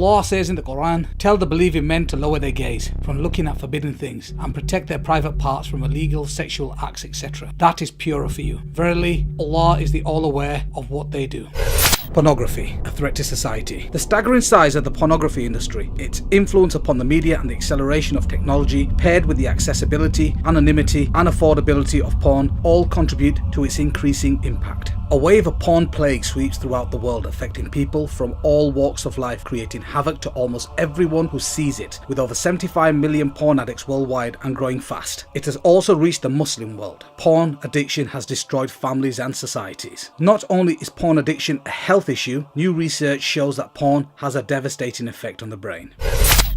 Allah says in the Quran, "Tell the believing men to lower their gaze from looking at forbidden things and protect their private parts from illegal sexual acts, etc. That is purer for you. Verily, Allah is the all-aware of what they do." Pornography, a threat to society. The staggering size of the pornography industry, its influence upon the media and the acceleration of technology, paired with the accessibility, anonymity and affordability of porn, all contribute to its increasing impact. A wave of porn plague sweeps throughout the world, affecting people from all walks of life, creating havoc to almost everyone who sees it, with over 75 million porn addicts worldwide and growing fast. It has also reached the Muslim world. Porn addiction has destroyed families and societies. Not only is porn addiction a health issue, new research shows that porn has a devastating effect on the brain.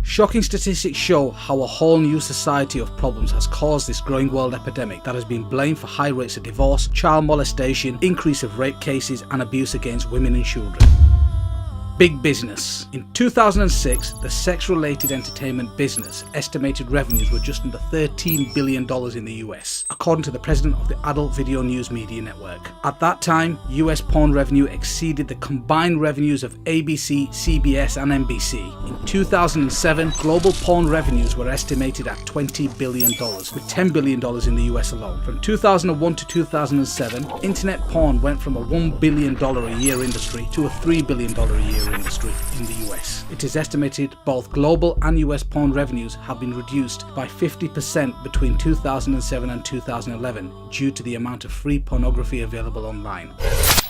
Shocking statistics show how a whole new society of problems has caused this growing world epidemic that has been blamed for high rates of divorce, child molestation, increase of rape cases and abuse against women and children. Big business. In 2006, the sex-related entertainment business estimated revenues were just under $13 billion in the US, according to the president of the Adult Video News Media Network. At that time, US porn revenue exceeded the combined revenues of ABC, CBS and NBC. In 2007, global porn revenues were estimated at $20 billion, with $10 billion in the US alone. From 2001 to 2007, internet porn went from a $1 billion a year industry to a $3 billion a year industry in the US. It is estimated both global and US porn revenues have been reduced by 50% between 2007 and 2011 due to the amount of free pornography available online.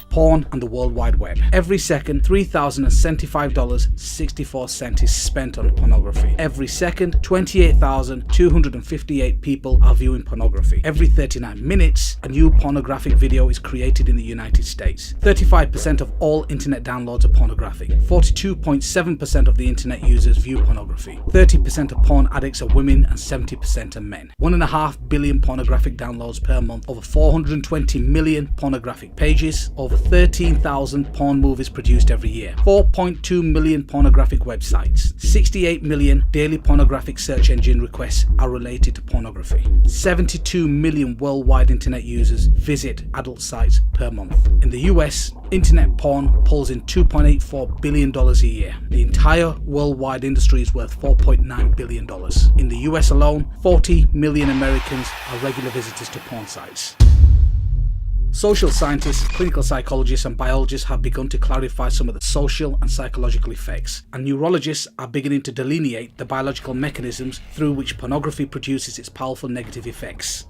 Porn and the World Wide Web. Every second, $3,075.64 is spent on pornography. Every second, 28,258 people are viewing pornography. Every 39 minutes, a new pornographic video is created in the United States. 35% of all internet downloads are pornographic. 42.7% of the internet users view pornography. 30% of porn addicts are women and 70% are men. 1.5 billion pornographic downloads per month. Over 420 million pornographic pages. Over 13,000 porn movies produced every year, 4.2 million pornographic websites, 68 million daily pornographic search engine requests are related to pornography, 72 million worldwide internet users visit adult sites per month. In the US, internet porn pulls in $2.84 billion a year. The entire worldwide industry is worth $4.9 billion. In the US alone, 40 million Americans are regular visitors to porn sites. Social scientists, clinical psychologists and biologists have begun to clarify some of the social and psychological effects, and neurologists are beginning to delineate the biological mechanisms through which pornography produces its powerful negative effects.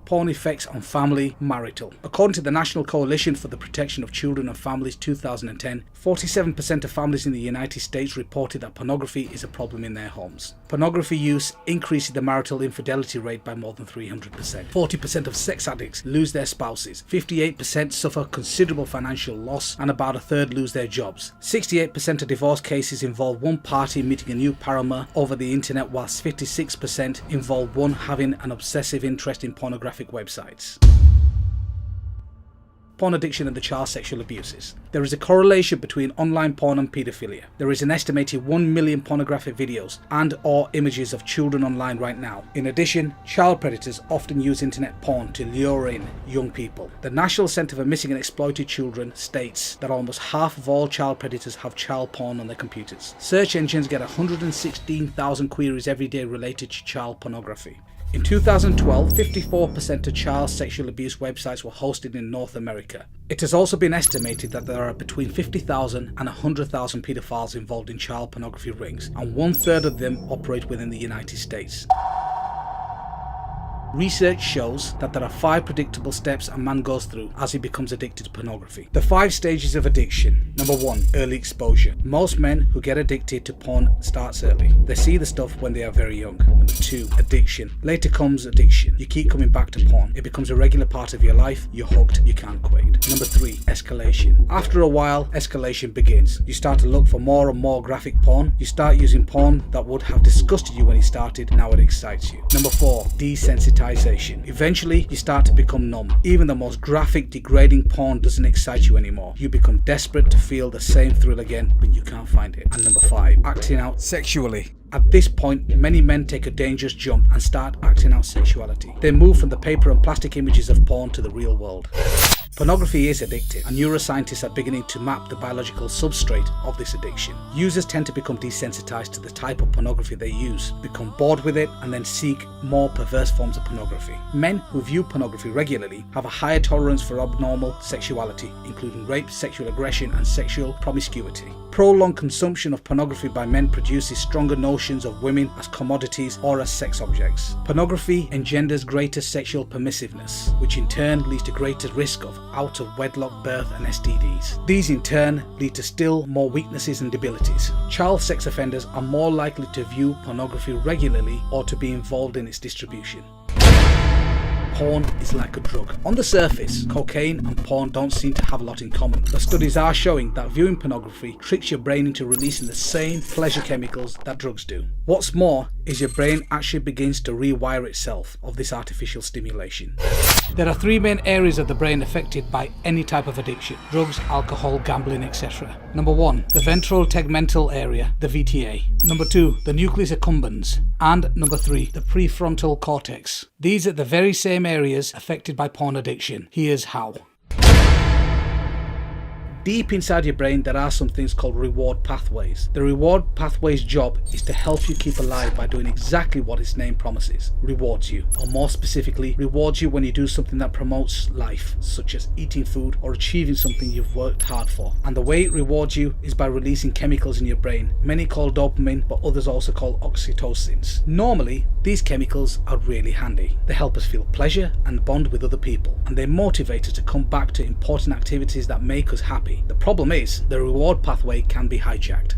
Porn effects on family, marital. According to the National Coalition for the Protection of Children and Families 2010, 47% of families in the United States reported that pornography is a problem in their homes. Pornography use increases the marital infidelity rate by more than 300%. 40% of sex addicts lose their spouses. 58% suffer considerable financial loss, and about a third lose their jobs. 68% of divorce cases involve one party meeting a new paramour over the internet, whilst 56% involve one having an obsessive interest in pornographic websites. Porn addiction and the child sexual abuses. There is a correlation between online porn and paedophilia. There is an estimated 1 million pornographic videos and or images of children online right now. In addition, child predators often use internet porn to lure in young people. The National Center for Missing and Exploited Children states that almost half of all child predators have child porn on their computers. Search engines get 116,000 queries every day related to child pornography. In 2012, 54% of child sexual abuse websites were hosted in North America. It has also been estimated that there are between 50,000 and 100,000 pedophiles involved in child pornography rings, and 1/3 of them operate within the United States. Research shows that there are 5 predictable steps a man goes through as he becomes addicted to pornography. The 5 stages of addiction. Number 1, early exposure. Most men who get addicted to porn starts early. They see the stuff when they are very young. Number 2, addiction. Later comes addiction. You keep coming back to porn. It becomes a regular part of your life. You're hooked. You can't quit. Number 3, escalation. After a while, escalation begins. You start to look for more and more graphic porn. You start using porn that would have disgusted you when you started. Now it excites you. Number 4, desensitization. Eventually, you start to become numb. Even the most graphic, degrading porn doesn't excite you anymore. You become desperate to feel the same thrill again, but you can't find it. And number 5, acting out sexually. At this point, many men take a dangerous jump and start acting out sexuality. They move from the paper and plastic images of porn to the real world. Pornography is addictive, and neuroscientists are beginning to map the biological substrate of this addiction. Users tend to become desensitized to the type of pornography they use, become bored with it, and then seek more perverse forms of pornography. Men who view pornography regularly have a higher tolerance for abnormal sexuality, including rape, sexual aggression, and sexual promiscuity. Prolonged consumption of pornography by men produces stronger notions of women as commodities or as sex objects. Pornography engenders greater sexual permissiveness, which in turn leads to greater risk of out-of-wedlock birth and STDs. These in turn lead to still more weaknesses and debilities. Child sex offenders are more likely to view pornography regularly or to be involved in its distribution. Porn is like a drug. On the surface, cocaine and porn don't seem to have a lot in common, but studies are showing that viewing pornography tricks your brain into releasing the same pleasure chemicals that drugs do. What's more is your brain actually begins to rewire itself of this artificial stimulation. There are three main areas of the brain affected by any type of addiction: drugs, alcohol, gambling, etc. Number 1, the ventral tegmental area, the VTA. Number 2, the nucleus accumbens. And number 3, the prefrontal cortex. These are the very same areas affected by porn addiction. Here's how. Deep inside your brain, there are some things called reward pathways. The reward pathway's job is to help you keep alive by doing exactly what its name promises: rewards you, or more specifically, rewards you when you do something that promotes life, such as eating food or achieving something you've worked hard for. And the way it rewards you is by releasing chemicals in your brain, many call dopamine, but others also call oxytocins. Normally, these chemicals are really handy. They help us feel pleasure and bond with other people, and they motivate us to come back to important activities that make us happy. The problem is, the reward pathway can be hijacked.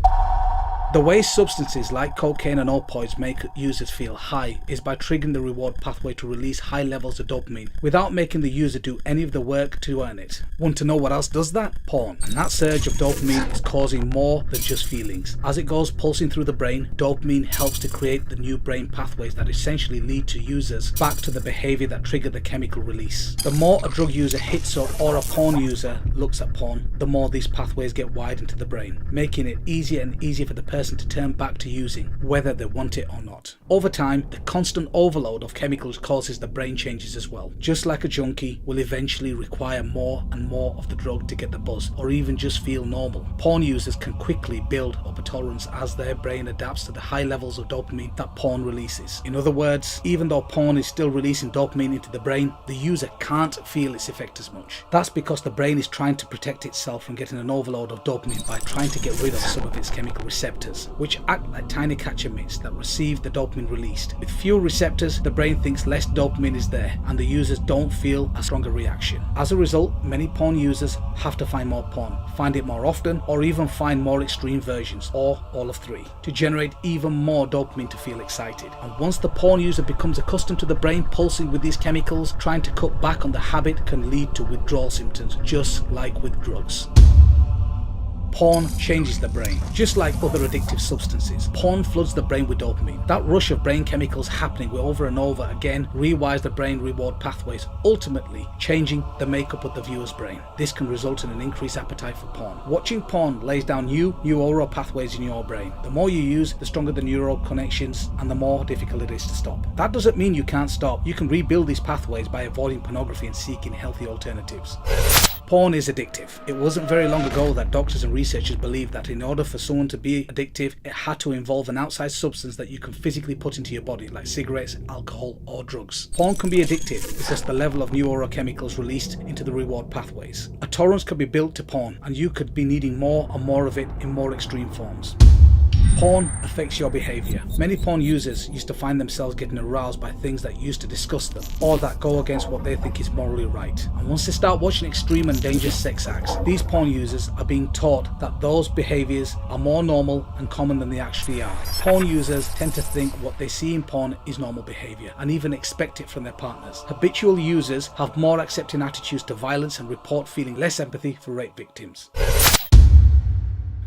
The way substances like cocaine and opioids make users feel high is by triggering the reward pathway to release high levels of dopamine without making the user do any of the work to earn it. Want to know what else does that? Porn. And that surge of dopamine is causing more than just feelings. As it goes pulsing through the brain, dopamine helps to create the new brain pathways that essentially lead to users back to the behavior that triggered the chemical release. The more a drug user hits up or a porn user looks at porn, the more these pathways get wired into the brain, making it easier and easier for the person to turn back to using, whether they want it or not. Over time, the constant overload of chemicals causes the brain changes as well. Just like a junkie will eventually require more and more of the drug to get the buzz, or even just feel normal. Porn users can quickly build up a tolerance as their brain adapts to the high levels of dopamine that porn releases. In other words, even though porn is still releasing dopamine into the brain, the user can't feel its effect as much. That's because the brain is trying to protect itself from getting an overload of dopamine by trying to get rid of some of its chemical receptors, which act like tiny catcher mitts that receive the dopamine released. With fewer receptors, the brain thinks less dopamine is there, and the users don't feel a stronger reaction. As a result, many porn users have to find more porn, find it more often, or even find more extreme versions, or all of three, to generate even more dopamine to feel excited. And once the porn user becomes accustomed to the brain pulsing with these chemicals, trying to cut back on the habit can lead to withdrawal symptoms, just like with drugs. Porn changes the brain. Just like other addictive substances, porn floods the brain with dopamine. That rush of brain chemicals happening over and over again rewires the brain reward pathways, ultimately changing the makeup of the viewer's brain. This can result in an increased appetite for porn. Watching porn lays down new neural pathways in your brain. The more you use, the stronger the neural connections and the more difficult it is to stop. That doesn't mean you can't stop. You can rebuild these pathways by avoiding pornography and seeking healthy alternatives. Porn is addictive. It wasn't very long ago that doctors and researchers believed that in order for someone to be addictive, it had to involve an outside substance that you can physically put into your body, like cigarettes, alcohol, or drugs. Porn can be addictive because the level of neurochemicals released into the reward pathways. A tolerance can be built to porn, and you could be needing more and more of it in more extreme forms. Porn affects your behavior. Many porn users used to find themselves getting aroused by things that used to disgust them, or that go against what they think is morally right. And once they start watching extreme and dangerous sex acts, these porn users are being taught that those behaviors are more normal and common than they actually are. Porn users tend to think what they see in porn is normal behavior, and even expect it from their partners. Habitual users have more accepting attitudes to violence and report feeling less empathy for rape victims.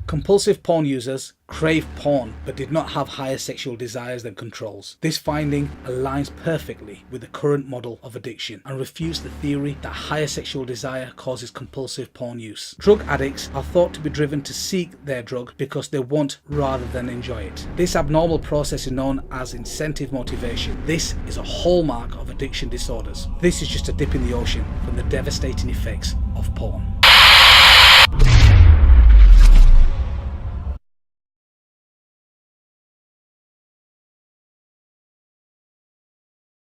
Compulsive porn users crave porn but did not have higher sexual desires than controls. This finding aligns perfectly with the current model of addiction and refutes the theory that higher sexual desire causes compulsive porn use. Drug addicts are thought to be driven to seek their drug because they want rather than enjoy it. This abnormal process is known as incentive motivation. This is a hallmark of addiction disorders. This is just a dip in the ocean from the devastating effects of porn.